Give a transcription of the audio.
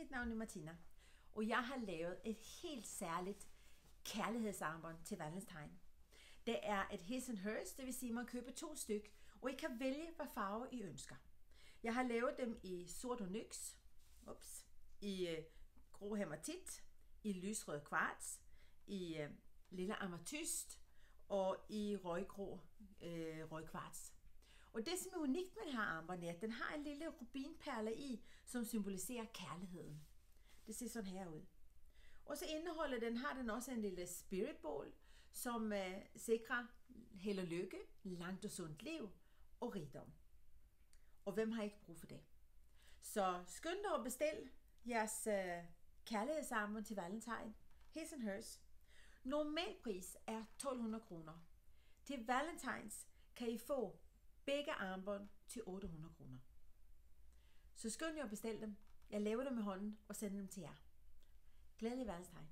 mit navn er Martina, og jeg har lavet et helt særligt kærlighedsarmbånd til Valentine. Det er et his and hers, det vil sige, at man køber 2 styk, og I kan vælge, hvad farve I ønsker. Jeg har lavet dem i sort onyx, i grå hematit, i lysrød kvarts, i lille ametyst og i røggrå røgkvarts. Og det, som er unikt med det her armbånd, er, at den har en lille rubinperle i, som symboliserer kærligheden. Det ser sådan her ud. Og så har den også en lille spirit ball, som sikrer held og lykke, langt og sundt liv og rigdom. Og hvem har ikke brug for det? Så skynd dig at bestille jeres kærlighedsarmbånd til Valentine, his and hers. Normalpris er 1200 kroner. Til Valentines kan I få begge armbånd til 800 kroner. Så skynd jer at bestille dem. Jeg laver dem med hånden og sender dem til jer. Glædelig Valentine.